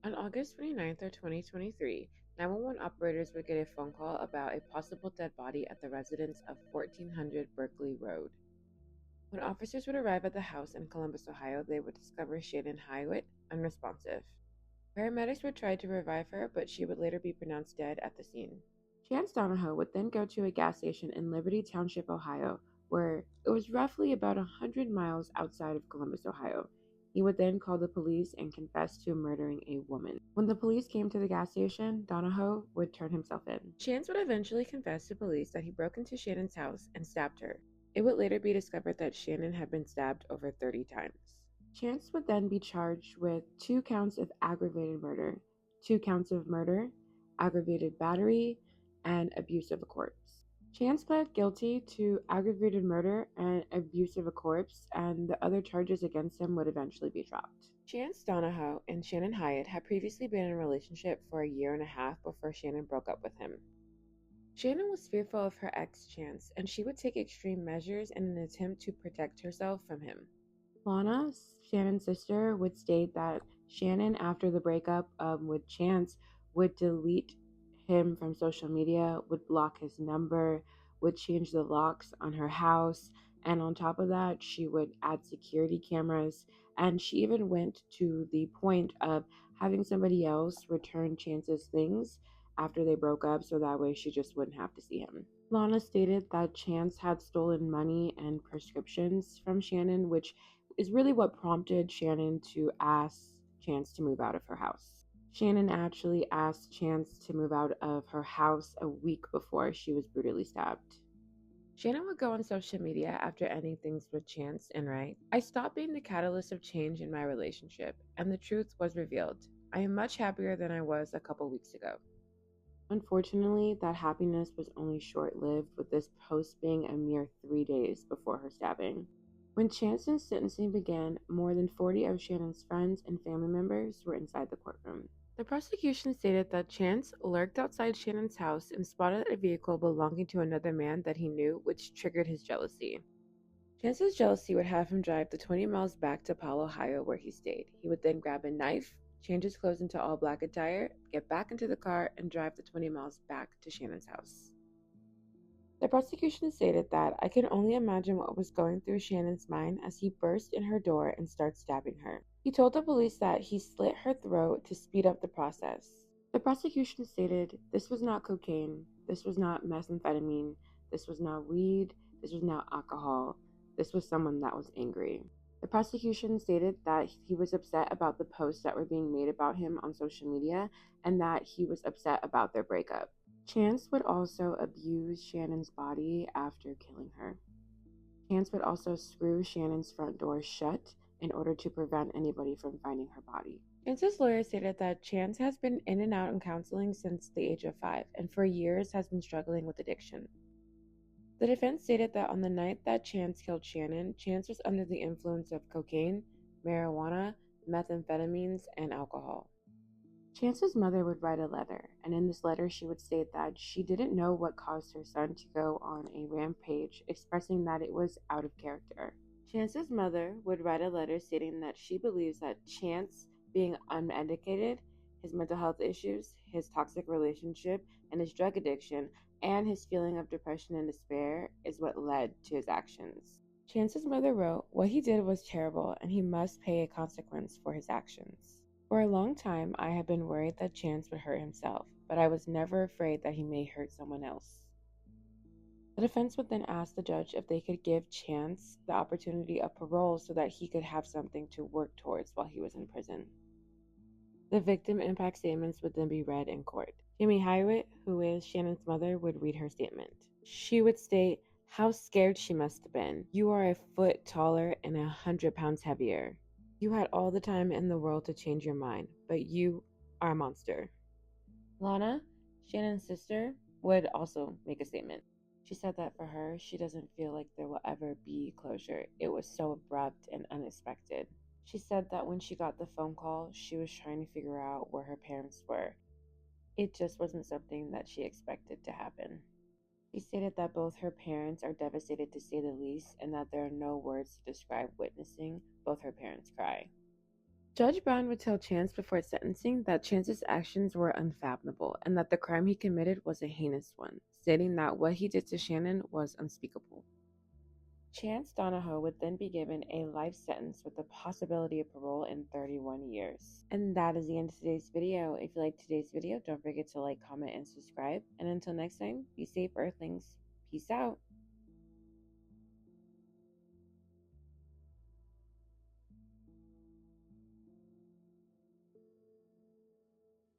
On August 29th of 2023, 911 operators would get a phone call about a possible dead body at the residence of 1400 Berkeley Road. When officers would arrive at the house in Columbus, Ohio, they would discover Shannon Hiott unresponsive. Paramedics would try to revive her, but she would later be pronounced dead at the scene. Chance Donahoe would then go to a gas station in Liberty Township, Ohio, where it was roughly about 100 miles outside of Columbus, Ohio. He would then call the police and confess to murdering a woman. When the police came to the gas station, Donahoe would turn himself in. Chance would eventually confess to police that he broke into Shannon's house and stabbed her. It would later be discovered that Shannon had been stabbed over 30 times. Chance would then be charged with 2 counts of aggravated murder, 2 counts of murder, aggravated battery, and abuse of a corpse. Chance pled guilty to aggravated murder and abuse of a corpse, and the other charges against him would eventually be dropped. Chance Donahoe and Shannon Hiott had previously been in a relationship for a year and a half before Shannon broke up with him. Shannon was fearful of her ex Chance, and she would take extreme measures in an attempt to protect herself from him. Lana, Shannon's sister, would state that Shannon, after the breakup with Chance, would delete him from social media, would block his number, would change the locks on her house, and on top of that, she would add security cameras, and she even went to the point of having somebody else return Chance's things after they broke up so that way she just wouldn't have to see him. Lana stated that Chance had stolen money and prescriptions from Shannon, which is really what prompted Shannon to ask Chance to move out of her house. Shannon actually asked Chance to move out of her house a week before she was brutally stabbed. Shannon would go on social media after ending things with Chance and write, "I stopped being the catalyst of change in my relationship, and the truth was revealed. I am much happier than I was a couple weeks ago." Unfortunately, that happiness was only short-lived, with this post being a mere 3 days before her stabbing. When Chance's sentencing began, more than 40 of Shannon's friends and family members were inside the courtroom. The prosecution stated that Chance lurked outside Shannon's house and spotted a vehicle belonging to another man that he knew, which triggered his jealousy. Chance's jealousy would have him drive the 20 miles back to Powell, Ohio, where he stayed. He would then grab a knife, change his clothes into all black attire, get back into the car, and drive the 20 miles back to Shannon's house. The prosecution stated that I can only imagine what was going through Shannon's mind as he burst in her door and started stabbing her. He told the police that he slit her throat to speed up the process. The prosecution stated this was not cocaine, this was not methamphetamine, this was not weed, this was not alcohol, this was someone that was angry. The prosecution stated that he was upset about the posts that were being made about him on social media and that he was upset about their breakup. Chance would also abuse Shannon's body after killing her. Chance would also screw Shannon's front door shut in order to prevent anybody from finding her body. Chance's lawyer stated that Chance has been in and out in counseling since the age of 5 and for years has been struggling with addiction. The defense stated that on the night that Chance killed Shannon, Chance was under the influence of cocaine, marijuana, methamphetamines, and alcohol. Chance's mother would write a letter, and in this letter she would state that she didn't know what caused her son to go on a rampage, expressing that it was out of character. Chance's mother would write a letter stating that she believes that Chance, being uneducated, his mental health issues, his toxic relationship, and his drug addiction, and his feeling of depression and despair is what led to his actions. Chance's mother wrote, "What he did was terrible, and he must pay a consequence for his actions. For a long time, I have been worried that Chance would hurt himself, but I was never afraid that he may hurt someone else." The defense would then ask the judge if they could give Chance the opportunity of parole so that he could have something to work towards while he was in prison. The victim impact statements would then be read in court. Jamie Hiott, who is Shannon's mother, would read her statement. She would state, "How scared she must have been. You are a foot taller and 100 pounds heavier. You had all the time in the world to change your mind, but you are a monster." Lana, Shannon's sister, would also make a statement. She said that for her, she doesn't feel like there will ever be closure. It was so abrupt and unexpected. She said that when she got the phone call, she was trying to figure out where her parents were. It just wasn't something that she expected to happen. She stated that both her parents are devastated to say the least, and that there are no words to describe witnessing both her parents cry. Judge Brown would tell Chance before sentencing that Chance's actions were unfathomable and that the crime he committed was a heinous one, stating that what he did to Shannon was unspeakable. Chance Donahoe would then be given a life sentence with the possibility of parole in 31 years. And that is the end of today's video. If you liked today's video, don't forget to like, comment, and subscribe. And until next time, be safe, Earthlings. Peace out.